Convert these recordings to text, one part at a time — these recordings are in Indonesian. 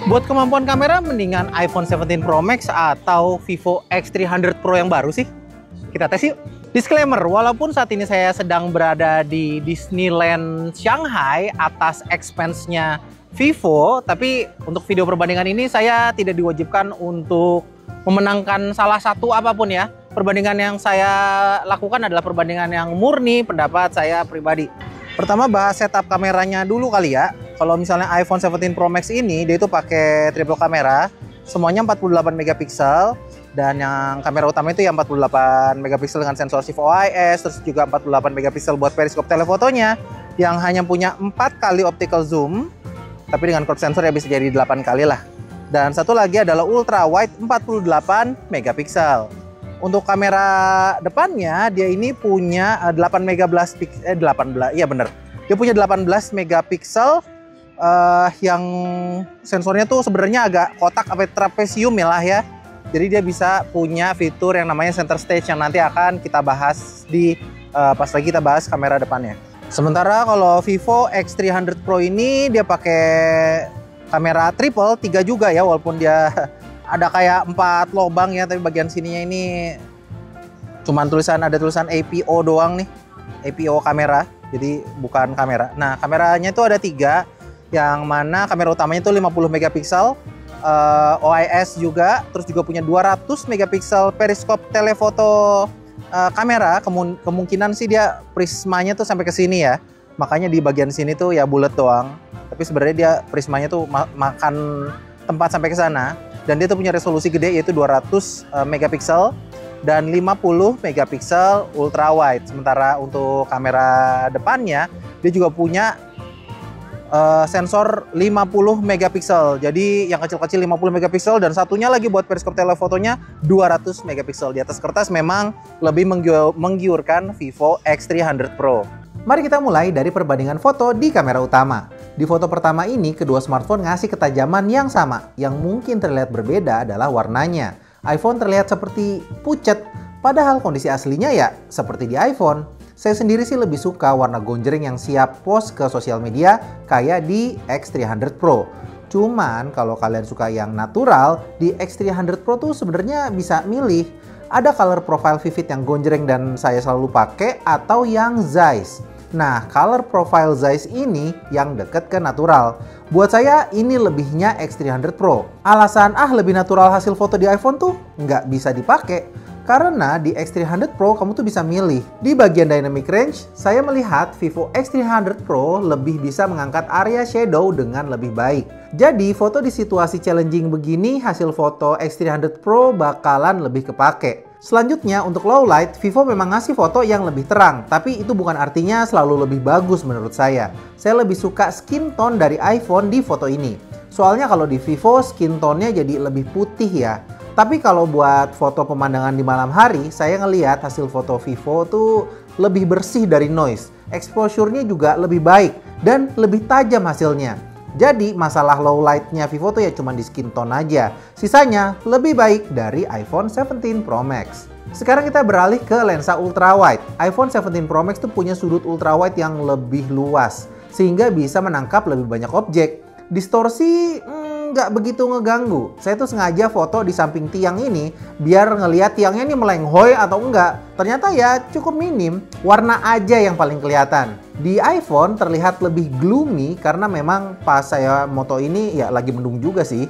Buat kemampuan kamera, mendingan iPhone 17 Pro Max atau Vivo X300 Pro yang baru sih? Kita tes yuk! Disclaimer, walaupun saat ini saya sedang berada di Disneyland Shanghai atas expense-nya Vivo, tapi untuk video perbandingan ini saya tidak diwajibkan untuk memenangkan salah satu apapun ya. Perbandingan yang saya lakukan adalah perbandingan yang murni pendapat saya pribadi. Pertama bahas setup kameranya dulu kali ya. Kalau misalnya iPhone 17 Pro Max ini, dia itu pakai triple kamera, semuanya 48 megapiksel, dan yang kamera utama itu yang 48 megapiksel dengan sensor shift OIS, terus juga 48 megapiksel buat periskop telefotonya, yang hanya punya 4 kali optical zoom, tapi dengan crop sensor ya bisa jadi 8 kali lah. Dan satu lagi adalah ultra wide 48 megapiksel. Untuk kamera depannya, dia ini punya 18 megapiksel yang sensornya tuh sebenarnya agak kotak apa trapesium ya lah ya. Jadi dia bisa punya fitur yang namanya center stage yang nanti akan kita bahas di pas lagi kita bahas kamera depannya. Sementara kalau Vivo X300 Pro ini dia pakai kamera triple 3 juga ya, walaupun dia ada kayak 4 lubang ya, tapi bagian sininya ini cuman ada tulisan APO doang nih, APO kamera, jadi bukan kamera. Nah kameranya itu ada 3. Yang mana kamera utamanya itu 50 megapiksel, OIS juga, terus juga punya 200 megapiksel periskop telefoto kamera. Kemungkinan sih dia prismanya tuh sampai ke sini ya, makanya di bagian sini tuh ya bulat doang. Tapi sebenarnya dia prismanya tuh makan tempat sampai ke sana. Dan dia tuh punya resolusi gede yaitu 200 megapiksel dan 50 megapiksel ultra wide. Sementara untuk kamera depannya dia juga punya sensor 50 megapiksel. Jadi yang kecil-kecil 50 megapiksel dan satunya lagi buat periskop telefotonya 200 megapiksel. Di atas kertas memang lebih menggiurkan Vivo X300 Pro. Mari kita mulai dari perbandingan foto di kamera utama. Di foto pertama ini, kedua smartphone ngasih ketajaman yang sama. Yang mungkin terlihat berbeda adalah warnanya. iPhone terlihat seperti pucat, padahal kondisi aslinya ya seperti di iPhone. Saya sendiri sih lebih suka warna gonjreng yang siap post ke sosial media kayak di X300 Pro. Cuman kalau kalian suka yang natural, di X300 Pro tuh sebenarnya bisa milih. Ada color profile vivid yang gonjreng dan saya selalu pakai, atau yang Zeiss. Nah, color profile Zeiss ini yang deket ke natural. Buat saya ini lebihnya X300 Pro. Alasan lebih natural hasil foto di iPhone tuh nggak bisa dipakai. Karena di X300 Pro kamu tuh bisa milih. Di bagian dynamic range, saya melihat Vivo X300 Pro lebih bisa mengangkat area shadow dengan lebih baik. Jadi foto di situasi challenging begini, hasil foto X300 Pro bakalan lebih kepake. Selanjutnya untuk low light, Vivo memang ngasih foto yang lebih terang, tapi itu bukan artinya selalu lebih bagus menurut saya. Saya lebih suka skin tone dari iPhone di foto ini. Soalnya kalau di Vivo skin tone-nya jadi lebih putih ya. Tapi kalau buat foto pemandangan di malam hari, saya ngelihat hasil foto Vivo tuh lebih bersih dari noise. Exposure-nya juga lebih baik dan lebih tajam hasilnya. Jadi masalah low light-nya Vivo tuh ya cuma di skin tone aja. Sisanya lebih baik dari iPhone 17 Pro Max. Sekarang kita beralih ke lensa ultra wide. iPhone 17 Pro Max tuh punya sudut ultra wide yang lebih luas, sehingga bisa menangkap lebih banyak objek. Distorsi nggak begitu ngeganggu. Saya tuh sengaja foto di samping tiang ini biar ngelihat tiangnya ini melenghoy atau enggak. Ternyata ya cukup minim. Warna aja yang paling kelihatan. Di iPhone terlihat lebih gloomy karena memang pas saya moto ini ya lagi mendung juga sih.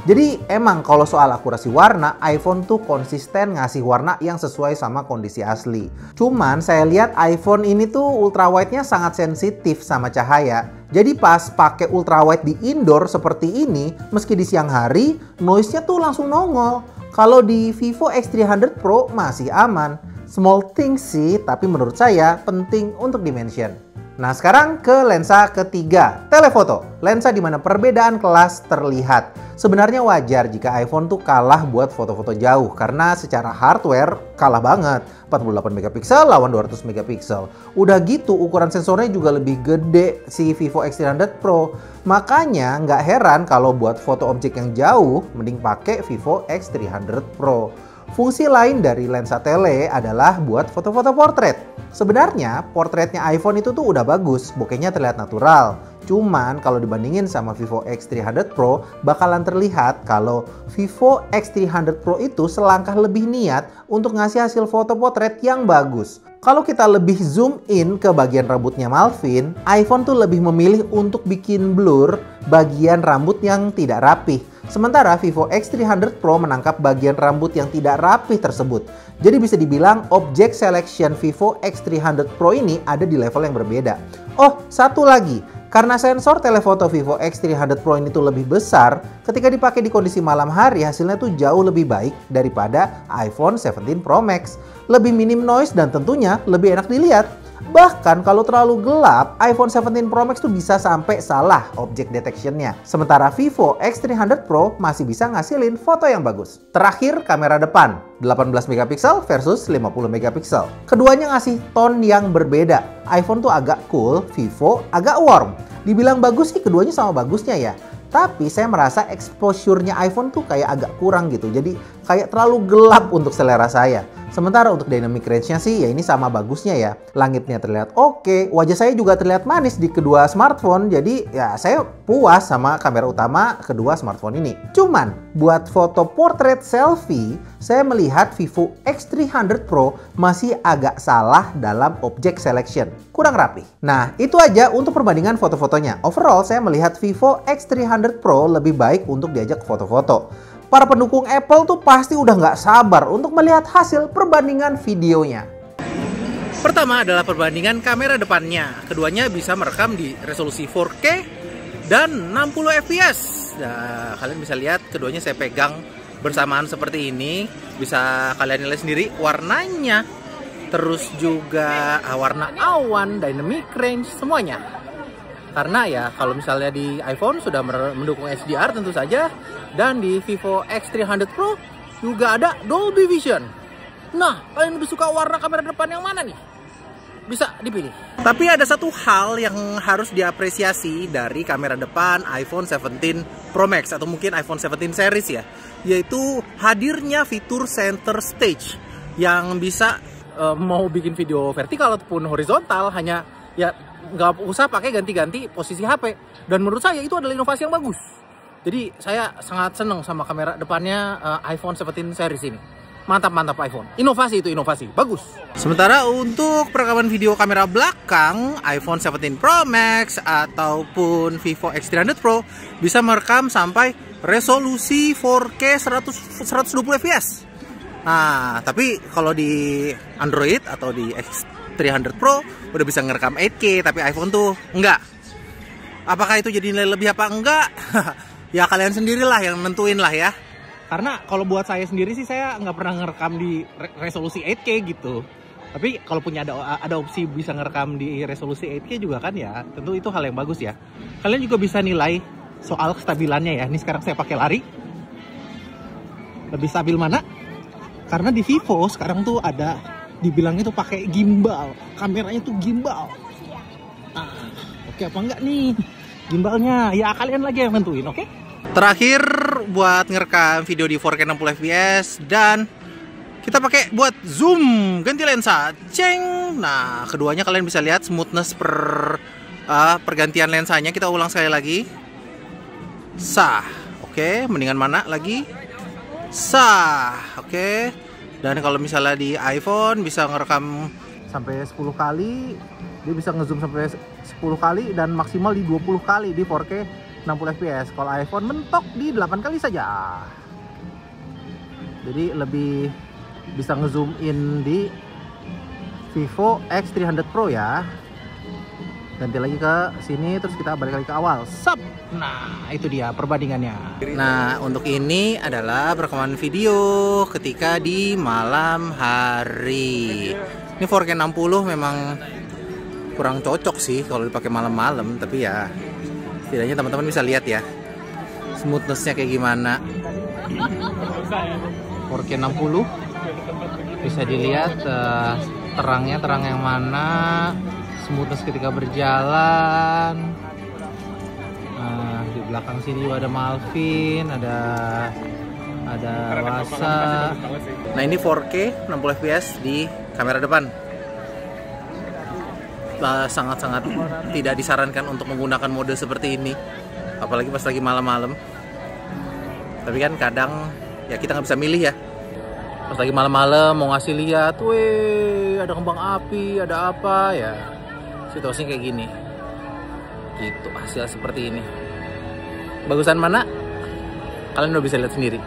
Jadi emang kalau soal akurasi warna, iPhone tuh konsisten ngasih warna yang sesuai sama kondisi asli. Cuman saya lihat iPhone ini tuh ultra wide-nya sangat sensitif sama cahaya. Jadi pas pakai ultra wide di indoor seperti ini, meski di siang hari, noise-nya tuh langsung nongol. Kalau di Vivo X300 Pro masih aman. Small things sih, tapi menurut saya penting untuk di-mention. Nah sekarang ke lensa ketiga, telefoto. Lensa di mana perbedaan kelas terlihat. Sebenarnya wajar jika iPhone tuh kalah buat foto-foto jauh karena secara hardware kalah banget. 48 megapiksel lawan 200 megapiksel. Udah gitu ukuran sensornya juga lebih gede si Vivo X300 Pro. Makanya nggak heran kalau buat foto objek yang jauh mending pakai Vivo X300 Pro. Fungsi lain dari lensa tele adalah buat foto-foto portrait. Sebenarnya portraitnya iPhone itu tuh udah bagus, bokehnya terlihat natural. Cuman kalau dibandingin sama Vivo X300 Pro, bakalan terlihat kalau Vivo X300 Pro itu selangkah lebih niat untuk ngasih hasil foto potret yang bagus. Kalau kita lebih zoom in ke bagian rambutnya Malvin, iPhone tuh lebih memilih untuk bikin blur bagian rambut yang tidak rapih. Sementara Vivo X300 Pro menangkap bagian rambut yang tidak rapih tersebut. Jadi bisa dibilang object selection Vivo X300 Pro ini ada di level yang berbeda. Oh, satu lagi. Karena sensor telefoto Vivo X300 Pro ini tuh lebih besar, ketika dipakai di kondisi malam hari hasilnya tuh jauh lebih baik daripada iPhone 17 Pro Max. Lebih minim noise dan tentunya lebih enak dilihat. Bahkan kalau terlalu gelap, iPhone 17 Pro Max tuh bisa sampai salah object detection-nya. Sementara Vivo X300 Pro masih bisa ngasilin foto yang bagus. Terakhir, kamera depan. 18 megapiksel versus 50 megapiksel. Keduanya ngasih tone yang berbeda. iPhone tuh agak cool, Vivo agak warm. Dibilang bagus sih keduanya sama bagusnya ya. Tapi saya merasa exposure-nya iPhone tuh kayak agak kurang gitu. Jadi kayak terlalu gelap untuk selera saya. Sementara untuk dynamic range-nya sih ya ini sama bagusnya ya. Langitnya terlihat oke, wajah saya juga terlihat manis di kedua smartphone. Jadi ya saya puas sama kamera utama kedua smartphone ini. Cuman buat foto portrait selfie, saya melihat Vivo X300 Pro masih agak salah dalam object selection. Kurang rapi. Nah, itu aja untuk perbandingan foto-fotonya. Overall, saya melihat Vivo X300 Pro lebih baik untuk diajak foto-foto. Para pendukung Apple tuh pasti udah nggak sabar untuk melihat hasil perbandingan videonya. Pertama adalah perbandingan kamera depannya. Keduanya bisa merekam di resolusi 4K dan 60 fps. Nah, kalian bisa lihat keduanya saya pegang bersamaan seperti ini. Bisa kalian nilai sendiri warnanya. Terus juga warna awan, dynamic range, semuanya. Karena ya kalau misalnya di iPhone sudah mendukung HDR tentu saja. Dan di Vivo X300 Pro juga ada Dolby Vision. Nah, kalian lebih suka warna kamera depan yang mana nih? Bisa dipilih. Tapi ada satu hal yang harus diapresiasi dari kamera depan iPhone 17 Pro Max atau mungkin iPhone 17 series ya, yaitu hadirnya fitur center stage yang bisa mau bikin video vertikal ataupun horizontal hanya ya nggak usah pakai ganti-ganti posisi HP. Dan menurut saya itu adalah inovasi yang bagus. Jadi saya sangat senang sama kamera depannya iPhone 17 series ini. Mantap iPhone. Inovasi itu inovasi. Bagus. Sementara untuk perekaman video kamera belakang, iPhone 17 Pro Max ataupun Vivo X300 Pro bisa merekam sampai resolusi 4K 120 fps. Nah, tapi kalau di Android atau di X300 Pro udah bisa ngerekam 8K, tapi iPhone tuh enggak. Apakah itu jadi nilai lebih apa enggak? Ya kalian sendirilah yang nentuin lah ya. Karena kalau buat saya sendiri sih saya nggak pernah ngerekam di resolusi 8K gitu. Tapi kalau punya ada opsi bisa ngerekam di resolusi 8K juga kan ya, tentu itu hal yang bagus ya. Kalian juga bisa nilai soal kestabilannya ya. Ini sekarang saya pakai lari. Lebih stabil mana? Karena di Vivo sekarang tuh ada dibilangnya tuh pakai gimbal. Kameranya tuh gimbal. Nah, oke apa enggak nih? Gimbalnya ya kalian lagi yang nentuin, oke? Terakhir buat ngerekam video di 4K 60 fps dan kita pakai buat zoom, ganti lensa, ceng. Nah, keduanya kalian bisa lihat smoothness pergantian lensanya. Kita ulang sekali lagi. Sah, oke. Mendingan mana lagi? Sah, oke. Dan kalau misalnya di iPhone bisa ngerekam sampai 10 kali, dia bisa ngezoom sampai 10 kali dan maksimal di 20 kali di 4K 60 fps. Kalau iPhone mentok di 8 kali saja. Jadi lebih bisa ngezoom in di Vivo X300 Pro ya. Ganti lagi ke sini, terus kita balik lagi ke awal. Sup. Nah, itu dia perbandingannya. Nah, untuk ini adalah perekaman video ketika di malam hari. Ini 4K 60 memang kurang cocok sih kalau dipakai malam-malam, tapi ya setidaknya teman-teman bisa lihat ya smoothness-nya kayak gimana. 4K 60 bisa dilihat terangnya terang yang mana, smoothness ketika berjalan. Nah, di belakang sini juga ada Malvin, ada Wasa. Nah, ini 4K 60 fps di kamera depan. sangat-sangat tidak disarankan untuk menggunakan mode seperti ini, apalagi pas lagi malam-malam. Tapi kan kadang ya kita nggak bisa milih ya. Pas lagi malam-malam mau ngasih lihat, weh ada kembang api, ada apa ya, situasinya kayak gini. Gitu, hasil seperti ini. Bagusan mana? Kalian udah bisa lihat sendiri.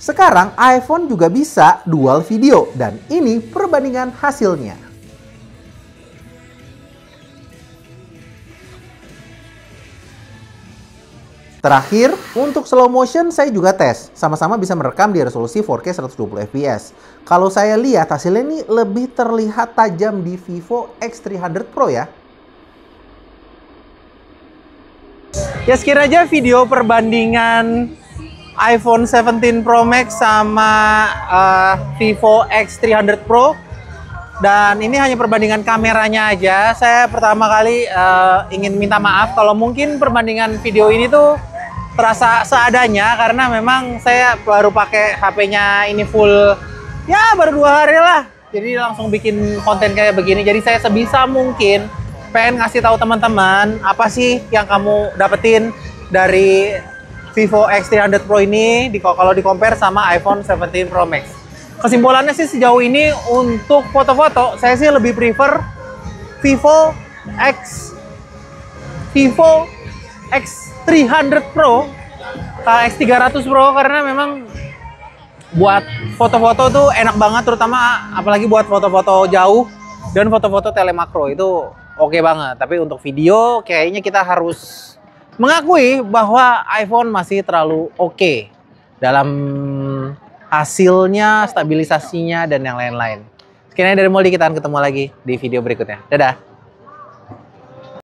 Sekarang iPhone juga bisa dual video dan ini perbandingan hasilnya. Terakhir, untuk slow motion saya juga tes. Sama-sama bisa merekam di resolusi 4K 120 fps. Kalau saya lihat hasilnya ini lebih terlihat tajam di Vivo X300 Pro ya. Ya sekiranya video perbandingan iPhone 17 Pro Max sama Vivo X300 Pro, dan ini hanya perbandingan kameranya aja. Saya pertama kali ingin minta maaf kalau mungkin perbandingan video ini tuh terasa seadanya, karena memang saya baru pakai HP-nya ini full ya baru 2 hari lah, jadi langsung bikin konten kayak begini. Jadi saya sebisa mungkin pengen ngasih tahu teman-teman apa sih yang kamu dapetin dari Vivo X300 Pro ini kalau di-compare sama iPhone 17 Pro Max. Kesimpulannya sih sejauh ini untuk foto-foto saya sih lebih prefer Vivo X300 Pro ke X300 Pro, karena memang buat foto-foto tuh enak banget, terutama apalagi buat foto-foto jauh dan foto-foto telemakro itu oke banget. Tapi untuk video kayaknya kita harus mengakui bahwa iPhone masih terlalu oke dalam hasilnya, stabilisasinya, dan yang lain-lain. Sekian dari Moldy, kita akan ketemu lagi di video berikutnya. Dadah!